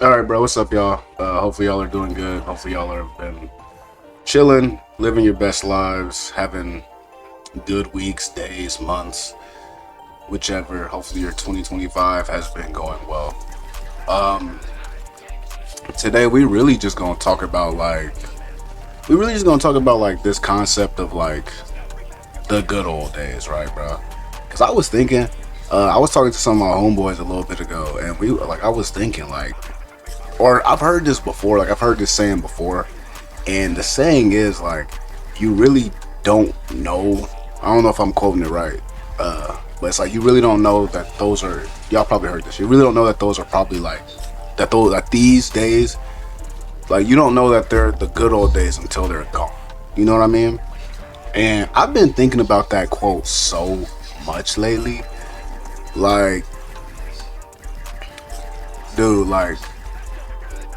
All right, bro. What's up, y'all? Hopefully, y'all are doing good. Hopefully, y'all have been chilling, living your best lives, having good weeks, days, months, whichever. Hopefully, your 2025 has been going well. Um, Today we really just gonna talk about this concept of like the good old days, right, bro? Because I was thinking, I was talking to some of my homeboys a little bit ago, and I was thinking or I've heard this before, I've heard this saying before. And the saying is you really don't know. I don't know if I'm quoting it right, but it's like you really don't know that those are. Y'all probably heard this. You really don't know that those are probably that these days. Like you don't know that they're the good old days until they're gone. You know what I mean? And I've been thinking about that quote so much lately. Like, dude,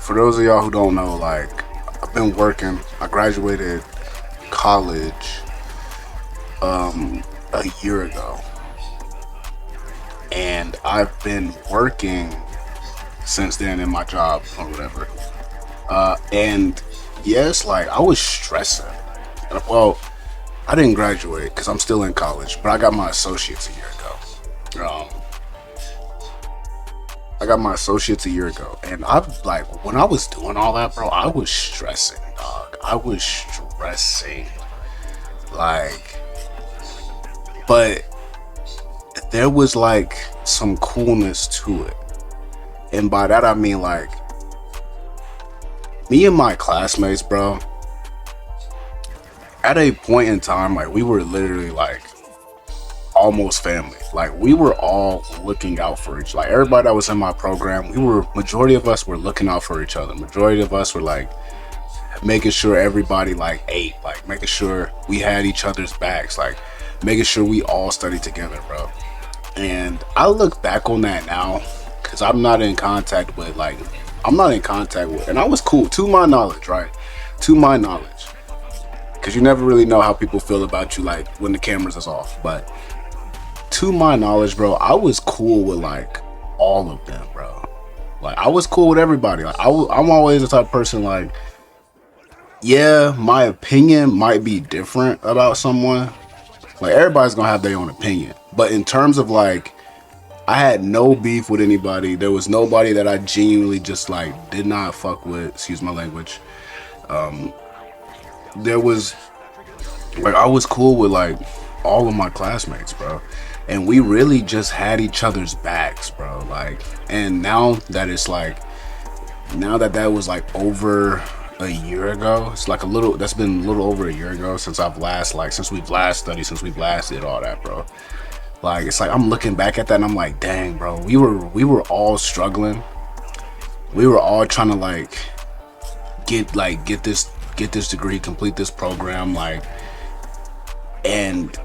for those of y'all who don't know, I've been working. I graduated college a year ago, and I've been working since then in my job or whatever. And yes, I was stressing. Well, I didn't graduate because I'm still in college, but I got my associates a year ago. I got my associates a year ago, and when I was doing all that, bro, I was stressing, dog. I was stressing, like, but there was some coolness to it, and by that I mean me and my classmates, bro. At a point in time, we were literally almost family. Like we were all looking out for each. Like everybody that was in my program, majority of us were looking out for each other. Majority of us were making sure everybody ate, making sure we had each other's backs, making sure we all studied together, bro. And I look back on that now because I'm not in contact with, and I was cool to my knowledge, right? To my knowledge, because you never really know how people feel about you when the cameras is off. But to my knowledge, bro, I was cool with all of them, bro. I was cool with everybody. I'm always the type of person yeah, my opinion might be different about someone. Everybody's gonna have their own opinion, but in terms of I had no beef with anybody. There was nobody that I genuinely just did not fuck with. Excuse my language. There was I was cool with all of my classmates, bro, and we really just had each other's backs, bro. And now that it's now that that was over a year ago, it's a little. That's been a little over a year ago since since we've last studied, since we've last did all that, bro. It's I'm looking back at that and I'm dang, bro, we were all struggling. We were all trying to get this degree, complete this program, and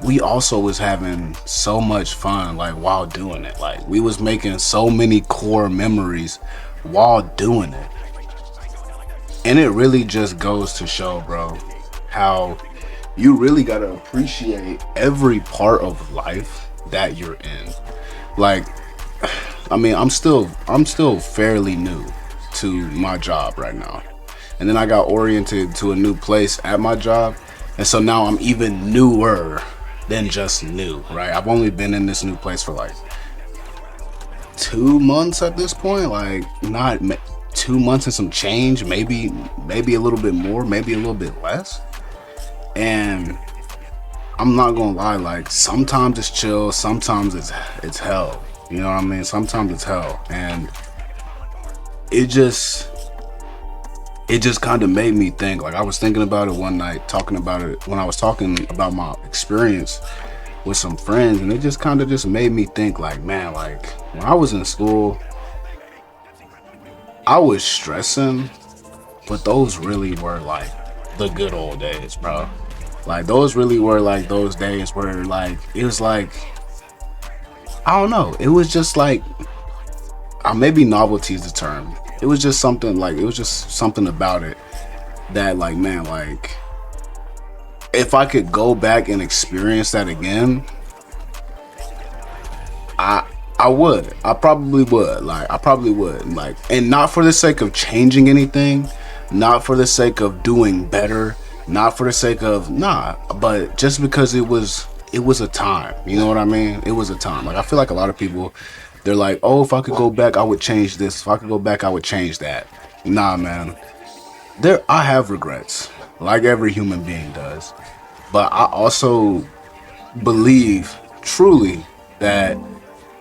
we also was having so much fun while doing it. We was making so many core memories while doing it. And it really just goes to show, bro, how you really gotta appreciate every part of life that you're in. Like, I mean, I'm still fairly new to my job right now. And then I got oriented to a new place at my job. And so now I'm even newer than just new, right? I've only been in this new place for 2 months at this point. Not 2 months and some change, maybe a little bit more, maybe a little bit less. And I'm not gonna lie, sometimes it's chill, sometimes it's hell. You know what I mean? Sometimes it's hell. And it just kind of made me think. I was thinking about it one night, talking about it when I was talking about my experience with some friends, and it just kind of just made me think man, when I was in school, I was stressing, but those really were the good old days, bro. Those really were those days where it was I don't know, it was just maybe novelty is the term. It was just something it was just something about it that man, if I could go back and experience that again, I I would. I probably would. Like, I probably would. Like, and not for the sake of changing anything, not for the sake of doing better, not for the sake of nah, but just because it was a time. You know what I mean? It was a time. Like, I feel like a lot of people, they're like, oh, if I could go back, I would change this. If I could go back, I would change that. Nah, man. I have regrets, like every human being does. But I also believe truly that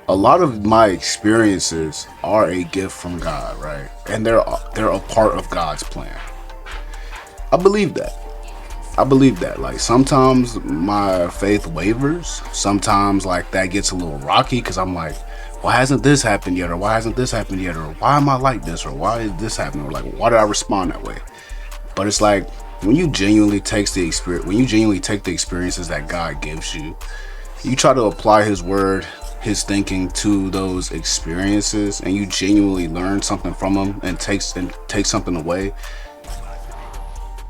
a lot of my experiences are a gift from God, right? And they're a part of God's plan. I believe that. I believe that. Like sometimes my faith wavers. Sometimes like that gets a little rocky because I'm like, why hasn't this happened yet? Or why hasn't this happened yet? Or why am I like this? Or why is this happening? Or like, why did I respond that way? But it's like when you genuinely take the experience, when you genuinely take the experiences that God gives you, you try to apply His word, His thinking to those experiences, and you genuinely learn something from them and take something away.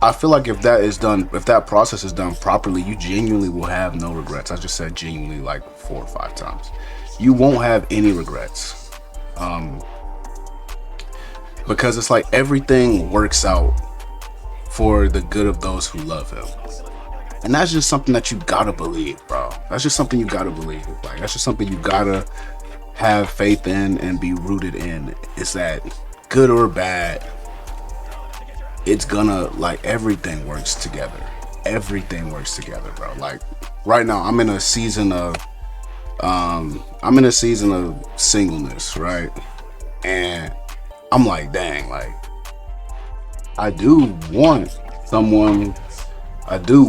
I feel like if that process is done properly, you genuinely will have no regrets. I just said genuinely like 4 or 5 times. You won't have any regrets, because it's like everything works out for the good of those who love Him. And that's just something that you gotta believe, bro. That's just something you gotta believe. Like, that's just something you gotta have faith in and be rooted in. Is that good or bad, it's gonna, like, everything works together. Everything works together, bro. Like, right now, I'm in a season of singleness, right? And I'm like, dang, like, I do want someone, like, I do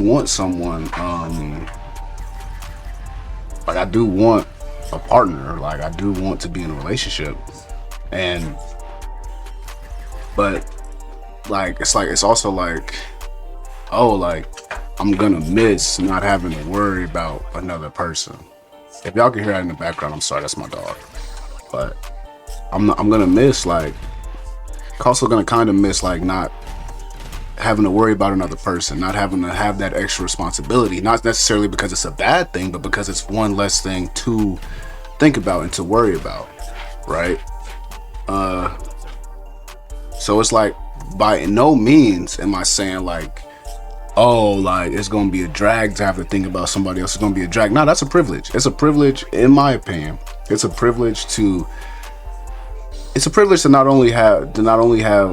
want a partner, like, I do want to be in a relationship, but, like, it's also like, oh, like, I'm gonna miss not having to worry about another person. If y'all can hear that in the background, I'm sorry, that's my dog. But I'm gonna miss, like, also gonna kind of miss, like, not having to worry about another person, not having to have that extra responsibility, not necessarily because it's a bad thing, but because it's one less thing to think about and to worry about, right? So it's like, by no means am I saying like, oh, like, it's gonna be a drag to have to think about somebody else. It's gonna be a drag. No, that's a privilege. It's a privilege, in my opinion. It's a privilege to not only have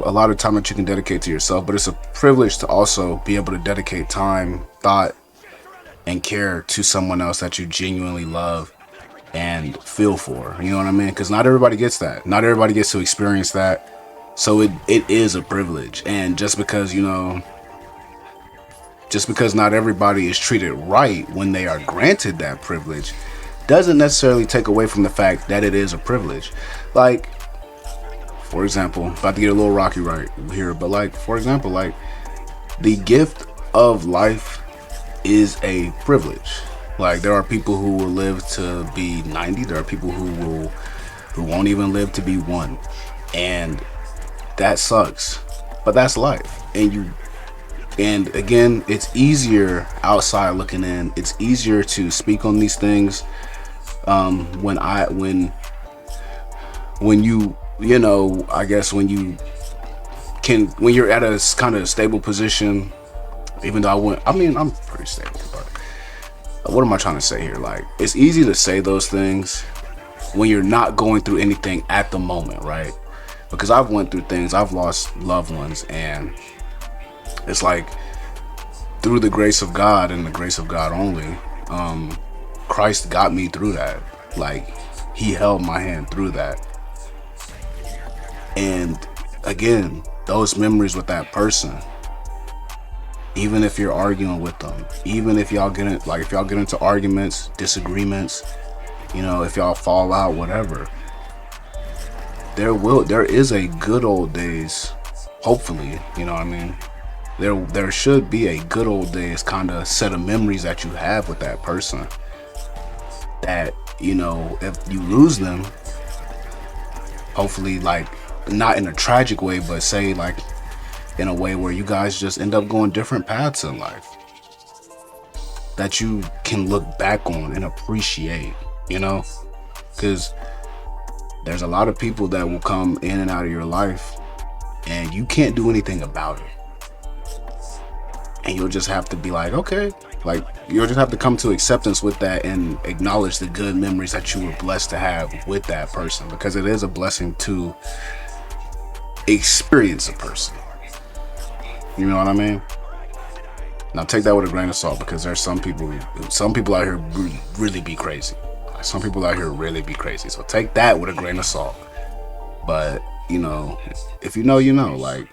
a lot of time that you can dedicate to yourself, but it's a privilege to also be able to dedicate time, thought, and care to someone else that you genuinely love and feel for. You know what I mean? Because not everybody gets that. Not everybody gets to experience that. So it is a privilege. And just because not everybody is treated right when they are granted that privilege doesn't necessarily take away from the fact that it is a privilege. Like, for example, about to get a little rocky right here, but like, for example, like, the gift of life is a privilege. Like, there are people who will live to be 90. There are people who won't even live to be 1. And that sucks. But that's life. And again, it's easier outside looking in. It's easier to speak on these things when you're at a kind of stable position. Even though I'm pretty stable, but what am I trying to say here? Like, it's easy to say those things when you're not going through anything at the moment, right? Because I've went through things, I've lost loved ones, and it's like, through the grace of God and the grace of God only, Christ got me through that. Like, He held my hand through that. And again, those memories with that person, even if you're arguing with them, even if y'all get into arguments, disagreements, if y'all fall out, whatever, there is a good old days, hopefully, you know what I mean? There should be a good old days kind of set of memories that you have with that person that, if you lose them, hopefully, like, not in a tragic way, but say, like, in a way where you guys just end up going different paths in life that you can look back on and appreciate, because There's a lot of people that will come in and out of your life and you can't do anything about it. And you'll just have to be like, okay, like you'll just have to come to acceptance with that and acknowledge the good memories that you were blessed to have with that person, because it is a blessing to experience a person. You know what I mean? Now take that with a grain of salt, because there's some people out here really be crazy. Like, some people out here really be crazy. So take that with a grain of salt. But you know, if you know, you know, like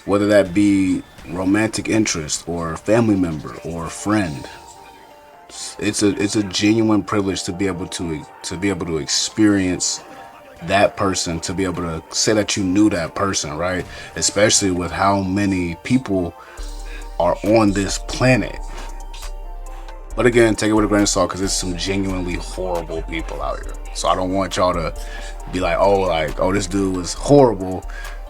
whether that be romantic interest or family member or friend, it's a genuine privilege to be able to experience that person, to be able to say that you knew that person, right? Especially with how many people are on this planet. But again, take it with a grain of salt, because there's some genuinely horrible people out here. So I don't want y'all to be like, oh, this dude was horrible,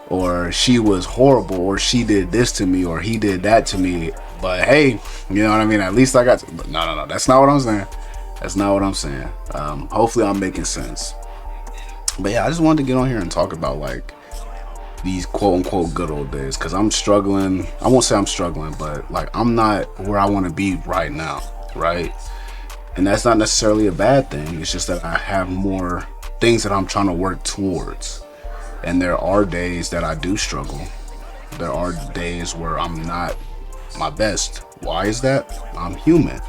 or she was horrible, or she did this to me, or he did that to me. But hey, you know what I mean? At least I got to. No. That's not what I'm saying. That's not what I'm saying. Hopefully I'm making sense. But yeah, I just wanted to get on here and talk about like these quote unquote good old days, because I'm struggling. I won't say I'm struggling, but like I'm not where I want to be right now, right? And that's not necessarily a bad thing. It's just that I have more things that I'm trying to work towards. And there are days that I do struggle. There are days where I'm not my best. Why is that? I'm human.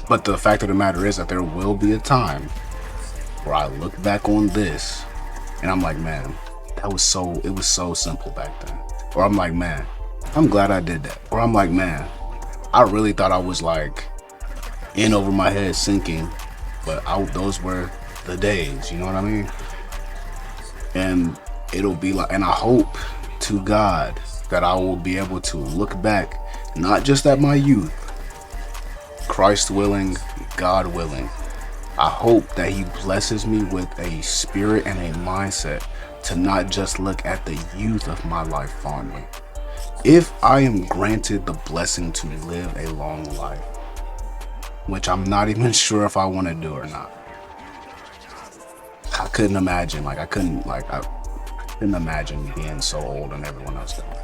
But the fact of the matter is that there will be a time where I look back on this and I'm like, man, it was so simple back then. Or I'm like, man, I'm glad I did that. Or I'm like, man, I really thought I was like in over my head sinking, but those were the days, you know what I mean? And it'll be like, and I hope to God that I will be able to look back, not just at my youth, Christ willing, God willing. I hope that he blesses me with a spirit and a mindset to not just look at the youth of my life fondly. If I am granted the blessing to live a long life, which I'm not even sure if I want to do or not. I couldn't imagine being so old and everyone else doing it.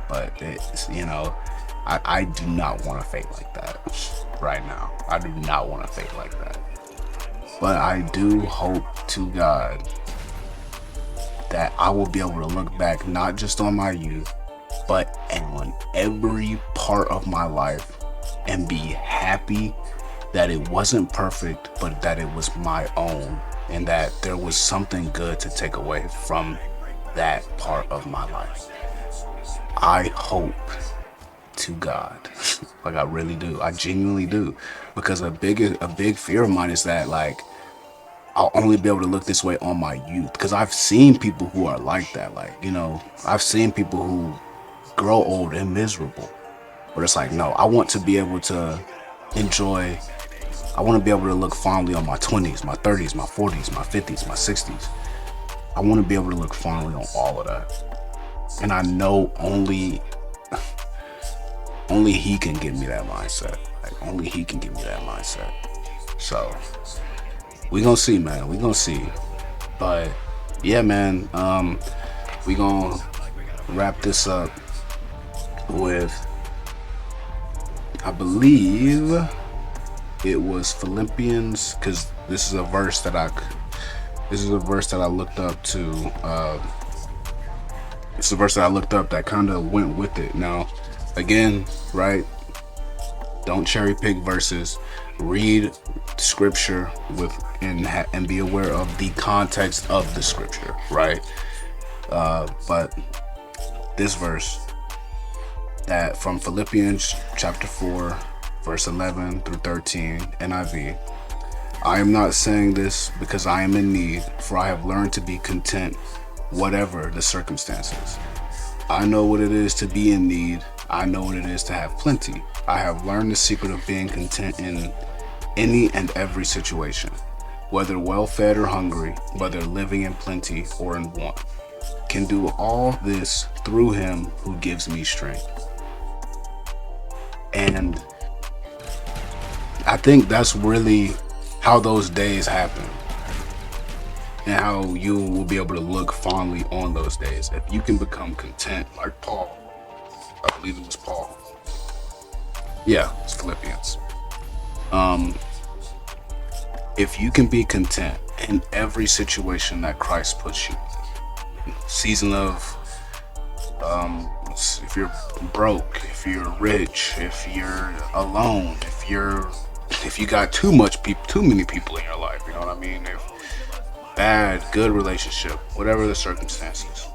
But it's, you know, I do not want to fate like that right now. I do not want to fate like that. But I do hope to God that I will be able to look back not just on my youth, but on every part of my life and be happy that it wasn't perfect, but that it was my own, and that there was something good to take away from that part of my life. I hope to God, like I really do. I genuinely do, because a big fear of mine is that like I'll only be able to look this way on my youth, because I've seen people who are like that. Like, you know, I've seen people who grow old and miserable, but it's like, no, I want to be able to enjoy. I want to be able to look fondly on my 20s, my 30s, my 40s, my 50s, my 60s. I want to be able to look fondly on all of that. And I know only he can give me that mindset. Like, only he can give me that mindset. So we gonna see, man. We gonna see. But yeah, man, we gonna wrap this up with, I believe it was Philippians, because this is a verse that I looked up to. It's a verse that I looked up that kind of went with it. Now, again, right? Don't cherry pick verses. Read scripture and be aware of the context of the scripture, right? But this verse that from Philippians chapter 4, verse 11 through 13, NIV. I am not saying this because I am in need, for I have learned to be content, whatever the circumstances. I know what it is to be in need. I know what it is to have plenty. I have learned the secret of being content in any and every situation, whether well-fed or hungry, whether living in plenty or in want. Can do all this through him who gives me strength. And I think that's really how those days happen, and how you will be able to look fondly on those days. If you can become content, like Paul, I believe it was Paul. Yeah, it's Philippians. Um, if you can be content in every situation that Christ puts you, season of, if you're broke, if you're rich, if you're alone, if you got too many people in your life, you know what I mean? If bad, good relationship, whatever the circumstances,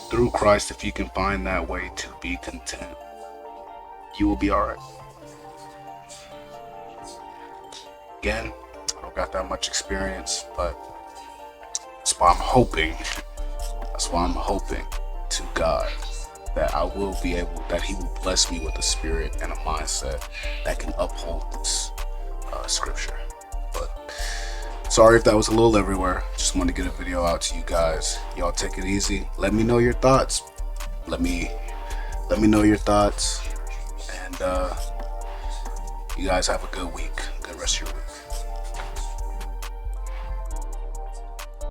through Christ, if you can find that way to be content, you will be all right. Again, I don't got that much experience, but that's why I'm hoping. That's why I'm hoping to God that I will be able, that He will bless me with a spirit and a mindset that can uphold this scripture. But sorry if that was a little everywhere. Just wanted to get a video out to you guys. Y'all take it easy. Let me know your thoughts. Let me know your thoughts. And you guys have a good week. Good rest of your week.